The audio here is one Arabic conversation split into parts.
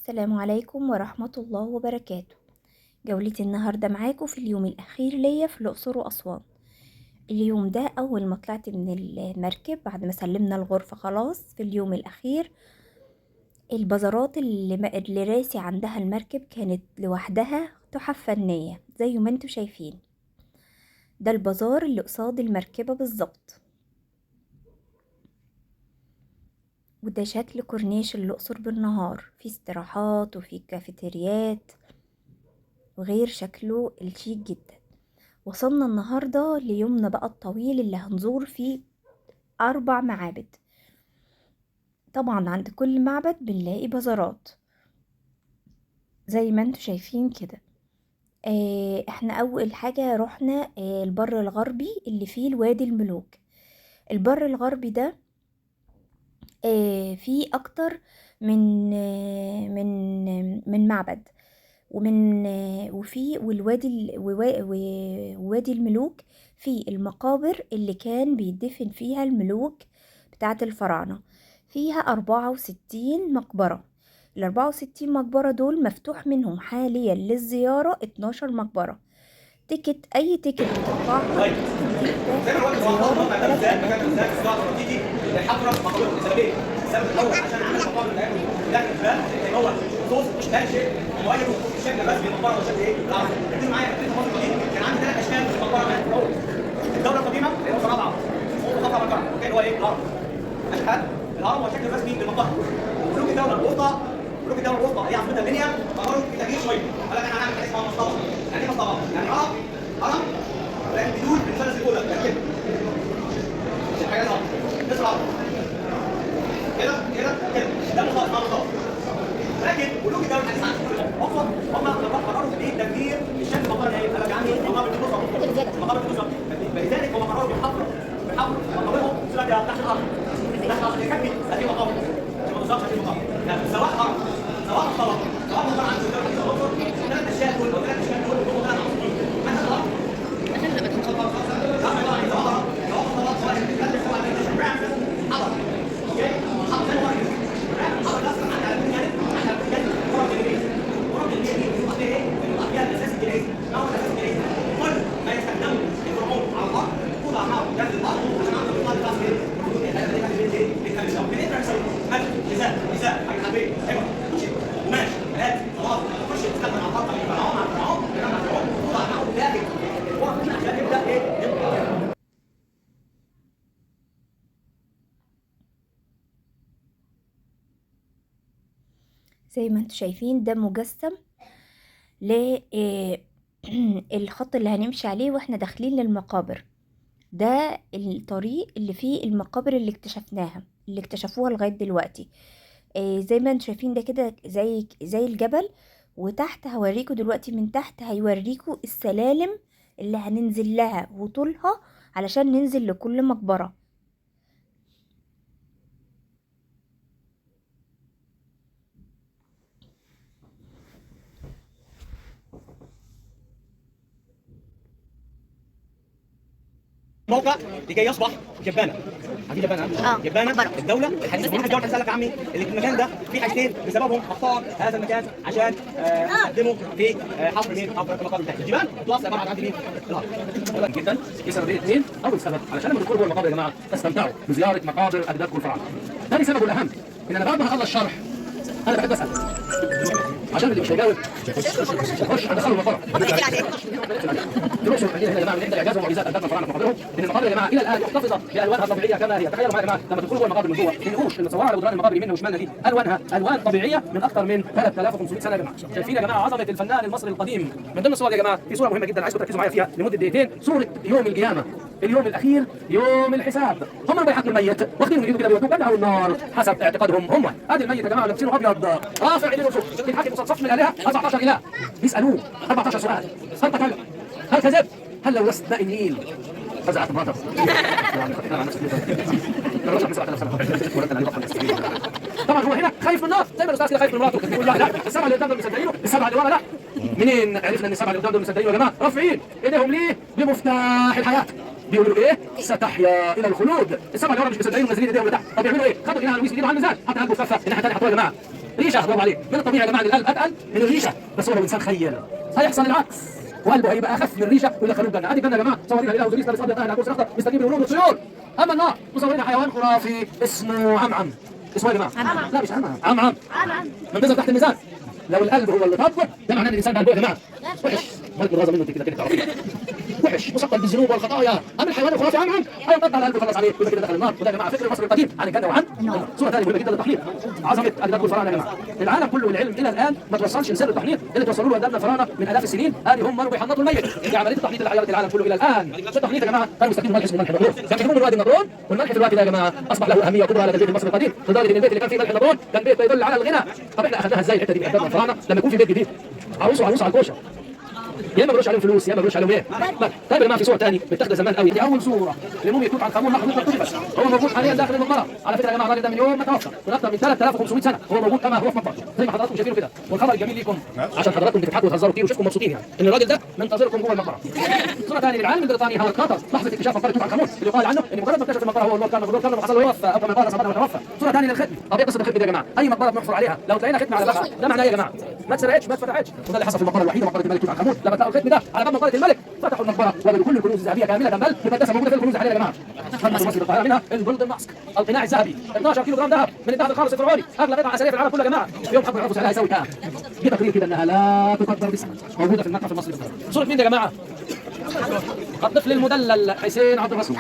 السلام عليكم ورحمة الله وبركاته. جولتي النهاردة معاكم في اليوم الأخير ليا في الأقصر وأسوان. اليوم ده أول ما طلعت من المركب بعد ما سلمنا الغرفة خلاص في اليوم الأخير. البازارات اللي راسي عندها المركب كانت لوحدها تحف فنية زي ما انتوا شايفين. ده البازار اللي قصاد المركبة بالظبط، وده شكل كورنيش الأقصر بالنهار، في استراحات وفي كافيتريات وغير شكله الشيك جدا. وصلنا النهاردة ليومنا بقى الطويل اللي هنزور فيه 4 معابد. طبعا عند كل معبد بنلاقي بازارات زي ما انتوا شايفين كده. احنا اول حاجة رحنا البر الغربي اللي فيه الوادي الملوك. البر الغربي ده فيه اكتر من معبد، ومن وفي ووادي الملوك في المقابر اللي كان بيدفن فيها الملوك بتاعة الفراعنة. فيها 64 مقبرة. ال64 مقبرة دول مفتوح منهم حاليا للزيارة 12 مقبرة. أي تيكت بتقطعها طيب زي ما بتاخد الوقت واضح زيارة الموقع ده 3 ازاي مكان أماكن ازاي بس. الصراع الاستراتيجي لحفر مقابر السببيه. السبب الاول عشان عمل مقابر داخل الجبال اللي هو صوت مش شيء مغير الشكل الرسمي للمقبره والشكل ايه؟ العربي. ركزوا معايا في المقابر دي كان عندي 3 اشكال في المقبره من الاول. الدوله القديمه اللي هو صناعه العرب. هو خطر مكان اللي هو ايه؟ الهرم. اشهد الهرم هو الشكل الرسمي للمقبره. وملوك الدوله الوسطى هي عاصمتها المنيا قرروا في تغيير شويه. قال لك انا هعمل حاجه اسمها مصطبه. يعني ايه مصطبه؟ يعني هرم لكن بدون المثلث الاولى كده. حاجه صعبه نسرع كده ده مصطلح. لكن ملوك الدوله الحديثه هم قرروا في تغيير الشكل المقابر ايه؟ قال لك يا عمي مقابر الفلوس فلذلك هم قرروا بحفر مقابرهم تحت الارض عشان يكفي هذه المقابر عشان ما توصلش هذه المقابر. يعني سواء هرم سواء مقبره سواء مقبره عند الدوله الثلاث اشياء دول او 3 اشكال دول هم 3 عناصر. مثلا الهرم زي ما انتوا شايفين ده مجسم ل الخط اللي هنمشي عليه واحنا داخلين للمقابر. ده الطريق اللي فيه المقابر اللي اكتشفوها لغاية دلوقتي. زي ما انتوا شايفين ده كده زي الجبل. وتحت هوريكوا دلوقتي، من تحت هيوريكوا السلالم اللي هننزل لها وطولها علشان ننزل لكل مقبرة. موقع لكي يصبح جبانه. عارفين جبانه؟ جبانه الدوله الحديثه. ملوك الدوله الحديثه قال لك يا عمي اللي في المكان ده في حاجتين بسببهم اختار هذا المكان عشان يقدموا في حفر المقابر بتاعته. الجبال بتوصل عباره عن مين؟ الارض. جدا في سببين اثنين. اول سبب علشان لما تدخلوا جوه المقابر يا جماعه تستمتعوا بزياره مقابر اجدادكم الفراعنه. ثاني سبب والاهم ان انا بعد ما اخلص الشرح انا بحب اسال عشان اللي مش هيجاوب خش هدخله المقابر. دروس المدينه هنا يا جماعه من احدى الاعجاز ومعجزات اجدادنا الفراعنه في مقابرهم ان المقابر يا جماعه الى الان محتفظه بالوانها الطبيعيه كما هي. تخيلوا معايا يا جماعه لما تدخلوا جوه المقابر من جوه تنقوش ان تصوروا على جدران المقابر يمين وشمالنا دي الوانها الوان طبيعيه من اكثر من 3500 سنه يا جماعه. شايفين يا جماعه عظمه الفنان المصري القديم. من ضمن الصور يا جماعه في صوره مهمه جدا عايزكم تركزوا معايا فيها لمده دقيقتين. صوره يوم القيامه، اليوم الاخير، يوم الحساب. هم اللي بيحطوا الميت واخدينه من ايده كده بيودوه بدها النار حسب اعتقادهم هم. ادي الميت يا جماعه لابسينه ابيض رافع ايديه لفوق. الحاكم مصفصف من الالهه 14 اله بيسالوه 14 سؤال. هل كذب؟ هل لو لست ماء النيل فزعت امراته. طبعا هو هنا خايف من النار زي ما الاستاذ كده خايف من مراته. بيقول لا السبعه اللي قدام دول مصدقينه، السبعه اللي ورا لا. منين عرفنا ان السبعه اللي قدام دول مصدقينه يا جماعه؟ رافعين ايديهم ليه؟ بمفتاح الحياه. بيقولوا ايه؟ ستحيا الى الخلود. السبعه اللي ورا مش مصدقين ونازلين ايديهم لتحت. طب يعملوا ايه؟ خدوا الاله لويس ايده على الميزان حتى قلبه خفه الناحيه الثانيه حطوها يا جماعه. ريشه، برافو عليك. من الطبيعي يا جماعه القلب اتقل من الريشه، بس هو لو انسان خيال هيحصل العكس، وقلبه هيبقى اخف من الريشه ويدخلوه الجنه. ادي الجنه يا جماعه مصورينها ليله وزريس لابس ابيض قاعد على كرسي اخضر مستجيب للورود والطيور. اما النار مصورين حيوان خرافي اسمه عمعم. اسمه يا جماعه؟ لا مش عمعم، عمعم من بيظهر تحت الميزان. لو القلب هو اللي طب ده معناه ان الانسان ده قلبه يا جماعه وحش، مالك متغاظه منه انت كده تعرفيه وحش مثقل بالذنوب والخطايا. اما الحيوان الخرافي عمعم هيطلع على قلبه خلص عليه يبقى كده دخل النار. وده يا جماعه فكر المصري القديم عن الجنه وعن النار. صوره ثانيه مهمه جدا للتحليل، عظمه اجداد الفراعنه يا جماعه. العالم كله والعلم الى الان ما توصلش لسر التحليل اللي توصلوا له اجدادنا الفراعنه من الاف السنين. ادي هم كانوا بيحنطوا الميت. دي عمليه التحليل اللي حيرت العالم كله الى الان. التحليل يا جماعه كانوا مستخدمين ملح اسمه ملح النبرون، كان بيجيبوا من وادي النبرون، والملح في الوقت ده يا جماعه اصبح له اهميه كبرى لدى البيت المصري القديم، لدرجه ان البيت اللي كان فيه ملح النبرون كان بيت يدل على الغنى. طب احنا اخذناها ازاي الحته دي من اجدادنا الفراعنه؟ لما يكون في بيت جديد عروسه على الكوشه، يا اما ملوش عليهم فلوس يا اما ملوش عليهم ايه. طيب يا جماعه في صور ثاني متاخده زمان قوي. دي اول صوره لموميا توت عنخ امون محمود بس هو موجود حاليا داخل المقبره. على فكره يا جماعه الراجل ده من يوم ما توفى من اكثر من 3500 سنه هو موجود كما هو في مقبرته زي ما حضراتكم شايفينه كده. والخبر الجميل ليكم عشان حضراتكم تضحكوا وتهزروا كتير وتشوفوا مبسوطين يعني ان الراجل ده منتظركم جوه المقبره. صوره ثانيه للعالم البريطاني هاورد كارتر لحظه اكتشاف مقبره توت عنخ امون اللي يقال عنه ان مجرد ما اكتشف المقبره هو اللورد كارنر وحصل له يوفى او كما قال صبر وتوفى. صوره ثانيه للختم. طب ايه قصه الختم دي يا جماعه؟ اي مقبره بنحفر عليها لو تلاقينا ختم على بابها ده معناه ايه يا جماعه؟ ما اتسرقتش ما اتفتحتش. وده اللي حصل في المقبره الوحيده مقبره الملك توت عنخ امون. لما تلاقوا الختم ده على باب مقبره الملك فتحوا المقبره وجدوا كل الكنوز الذهبيه كامله بل مقدسه موجوده في الكنوز الحاليه يا جماعه. خلص مصر القاهره منها الجولدن ماسك القناع الذهبي 12 كيلو جرام ذهب من الذهب الخالص الفرعوني، اغلى قطعه اثريه في العالم كله يا جماعه. في يوم حبوا يعرفوا سعرها يساوي كام. دي تقرير كده انها لا تقدر باسم موجوده في المتحف المصري بالقاهره. صوره مين يا جماعه؟ الطفل المدلل حسين عبد الرسول.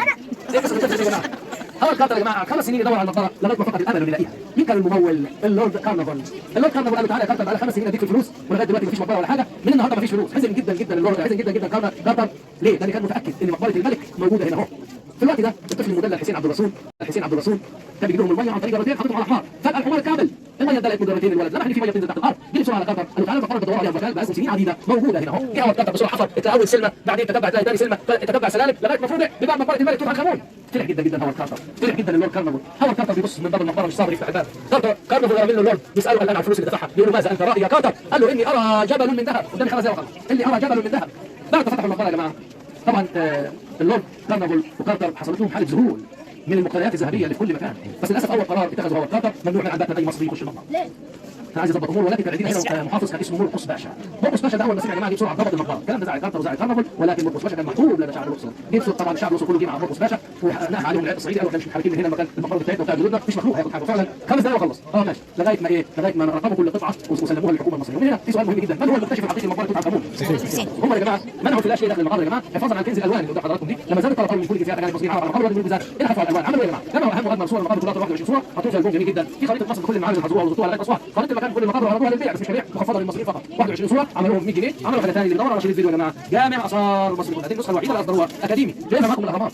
ايه قصه الطفل يا جماعه؟ هاورد كارتر يا جماعه 5 سنين يدور على المقبره لغايه ما فقد الامل انه يلاقيها. مين كان الممول؟ اللورد كارنفال. اللورد كارنفال قال له تعالى يا كارتر بقى 5 سنين اديك الفلوس ولغايه دلوقتي مفيش مقبره ولا حاجه، من النهارده مفيش فلوس. حزن جدا جدا اللورد، حزن جدا جدا كارتر. ليه؟ لانه كان متاكد ان مقبره الملك موجوده هنا اهو. في الوقت ده الطفل المدلل حسين عبد الرسول كان بيجيب لهم الميه عن طريق جرتين حاططهم على حمار. فجاه الحمار اتكعبل، الميه اتدلقت من جرتين الولد لمح ان في ميه بتنزل تحت الارض. جه بسرعه على كارتر قال له تعالى المقبره بتدور عليها البشر بقالهم سنين عديده موجوده هنا اهو. جه هاورد كارتر بسرعه حفر اول سلمه بعدين تتبع تلاقي ثاني سلمه تتبع سلالم لغايه ما فوجئ بباب مقبره الملك توت عنخ امون. فرح جدا جدا هاورد كارتر، فرح جدا اللورد كارنفال. هاورد كارتر بيبص من باب المقبره مش صابر يفتح الباب. كارنفال قال له اللورد بيساله قال له عن الفلوس اللي دفعها، بيقول له ماذا انت راي يا كارتر؟ قال له اني ارى جبل من ذهب. قدامي 5 دقايق وخلص. اني ارى جبل من ذهب. بعد ما فتحوا المقبره يا جماعه طبعا اللورد كارنفال وكارتر حصلت لهم حاله ذهول من المقتنيات الذهبيه اللي في كل مكان. بس للاسف اول قرار اتخذه هاورد كارتر ممنوع من عندنا اي مصري يخش المقبره. ليه؟ كان عايز يظبط امور، ولكن كان عندنا هنا محافظ كان اسمه مرقس باشا. مرقس باشا ده اول ما سمع يا جماعه جه بسرعه ضبط المقبره. الكلام ده زعل كارتر وزعل كارنفال، ولكن مرقس باشا كان محبوب لدى شعب الاقصر. جه طبعا الشعب الاقصر كله جه مع مرقس باشا ونهى عليهم العيد الصعيدي قالوا احنا مش متحركين من هنا مكان المقبره بتاعتنا وبتاع جدودنا مش مخلوق هياخد حاجه. فعلا 5 دقايق وخلص. ماشي لغايه ما ايه؟ لغايه ما رقموا كل قطعه وسلموها للحكومه المصريه. ومن هنا في سؤال مهم جدا، من هو المكتشف الحقيقي لمقبره توت عنخ امون؟ هم يا جماعه منعوا فلاش ليه داخل المقبره يا جماعه حفاظا على كنز الالوان اللي قدام حضراتكم دي. لما زادت طلبات من كل جنسيات اجانب مصريين على المقبره دول بالذات انحفوا على الالوان. عملوا ايه يا جماعه؟ جمعوا اهم واجمل صور المقابر كلها 21 صوره حطوها في البوم جميل جدا في خريطه مصر كل المعابد اللي حضروها وزرتوها لغايه اسوان. خريطه المكان كل المقابر عرضوها للبيع بس مش بيع مخفضه للمصريين فقط. 21 صوره عملوهم 100 جنيه. عملوا حاجه ثانيه اللي بيدور على شريط فيديو يا جماعه جامع اثار مصر القديمه. هذه النسخه الوحيده اللي اصدروها اكاديمي جايبها معاكم من الاهرامات.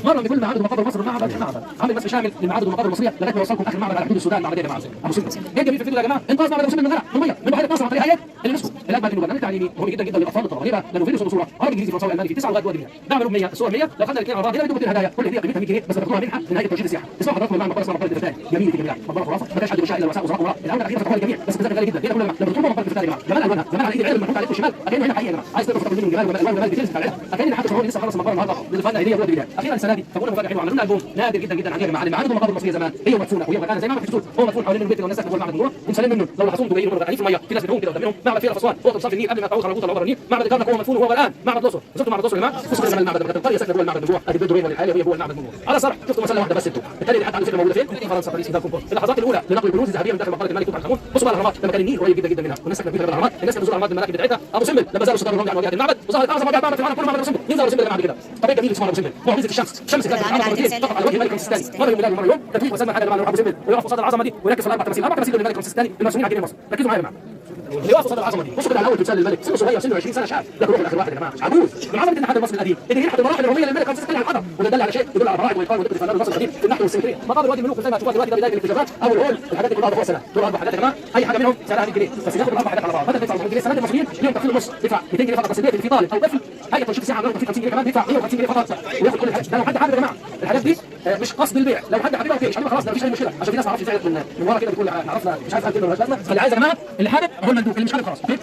مره بكل معابد ومقابر مصر معبد معبد عامل بس شامل للمعابد والمقابر المصريه لغايه ما يوصلكم اخر معبد على حدود السودان معبد يا جماعه ابو سمبل. ايه الجميل في الفيديو ده يا جماعه؟ انقاذ معبد ابو سمبل من غرق من الميه من بحيره ناصر عن طريق ايات اليونسكو. الاجمل انه برنامج تعليمي مهم جدا جدا للاطفال الطلبه. ليه بقى؟ لانه فيديو صوره عربي انجليزي فرنساوي الماني في 9 لغات دوليه. نعملوا 100 الصور 100 لو خدنا الاثنين على بعض هنا بدون هدايا كل هديه قيمتها 100 جنيه بس بتاخدوها منحه من هيئه ترشيد السياحه. اسمعوا حضراتكم يا جماعه مقبره اسمها مقبره الفتاه جميل جدا مقبره خرافه ما كانش حد يشاء الا وسائل وزراء وراء. العمله الاخيره فتحوها للجميع بس بزاف غالي جدا. هنا كل لما بتطلبوا مقبره الفتاه يا جماعه جمال الوانها جمال على ايد العلم المحطوط على ايدكم الشمال اكنه هنا حقيقي يا جماعه. عايز تقرا تاخد منه جمال وجمال الوان وجمال الديتيلز بتاع العلم اكن حد فرعوني لسه خلص المقبره النهارده ضيفنا هديه ولاد البلاد. اخيرا السنه دي فكنا مفاجاه حلوه عملوا لنا البوم نادر جدا جدا عن يا جماعه المعابد والمقابر المصريه زمان هي مدفونه وهي مكانها زي معبد حتشبسوت هو مدفون حوالين البيت والناس تاخذوا المعبد من جوه ومسلم منه. لو لاحظتم تبين غرقانين في الميه في ناس بتعوم كده قدامهم. معبد فيلة في اسوان فوق صف النيل قبل ما تعوز على الغوطه النيل. معبد كرنك هو مدفون وهو الان معبد الاقصر. زرتوا معبد الاقصر يا جماعه؟ بصوا كده المعبد القريه ساكنه جوه المعبد من جوه ادي بيت دورين والحاليه وهي جوه المعبد من جوه على صرح. شفتوا مساله واحده بس انتوا الثانيه اللي حتى عنده موجوده فين؟ في فرنسا باريس قدامكم. اللحظات الاولى لنقل الكنوز الذهبيه من داخل مقبره الملك توت عنخ امون. بصوا بقى الاهرامات لما كان النيل قريب جدا جدا منها والناس ساكنه في الاهرامات. الناس كانت بتزور الاهرامات بالمراكب بتاعتها. ابو سمبل لما زاروا ستار الرمل عن واجهه المعبد وظهرت اعظم واجهه معبد في العالم كله معبد ابو سمبل. مين زار ابو سمبل بعد كده؟ طب ايه جميل اسمه ابو سمبل معجزه الشمس. الشمس كانت فقط على وجه الملك رمسيس الثاني مره يوم ميلاد ومره يوم تتويج وسمى حاجه مع ابو سمبل ويقف قصاد العظمه دي ويركز في الاربع تماثيل للملك رمسيس الثاني المرسومين على جنيه مصر. ركزوا معايا يا جماعه اللي واقف قصاد العظمه دي. بصوا كده على اول تمثال للملك سنه صغير سنه 20 سنه شاب لكن روح الاخر واحد يا جماعه عجوز من عظمه النحت المصري القديم اللي ينحت المراحل الروميه للملك رمسيس الثاني على القدم. وده دل على شيء يدل على براعه واتقان ودقه الفنان المصري القديم في النحت والسيمتريه. مقابر وادي الملوك زي ما هتشوفوها دلوقتي ده بدايه الاكتشافات او الهول الحاجات دي كلها فوق سنه دول 4 حاجات يا جماعه اي حاجه منهم سعرها 100 جنيه بس ياخد الاربع حاجات على بعض بدل ما يدفع 400 جنيه. سنه المصريين اليوم تخفيض النص يدفع 200 جنيه فقط بس البيت اللي فيه طالب او طفل هيئه ترشيد السياحه عملوا تخفيض 50 جنيه كمان بيدفع 150 جنيه فقط وياخد كل حاجه. لو حد حابب يا جماعه الحاجات دي مش قصد البيع لو حد حاببها اوكي مش حاببها خلاص مفيش اي مشكله عشان في ناس ما تعرفش تساعد من ورا كده بتقول عرفنا مش عارف قد ايه مالهاش لازمه. فاللي عايز يا جماعه اللي حابب هو المندوب اللي مش حابب خلاص اوكي.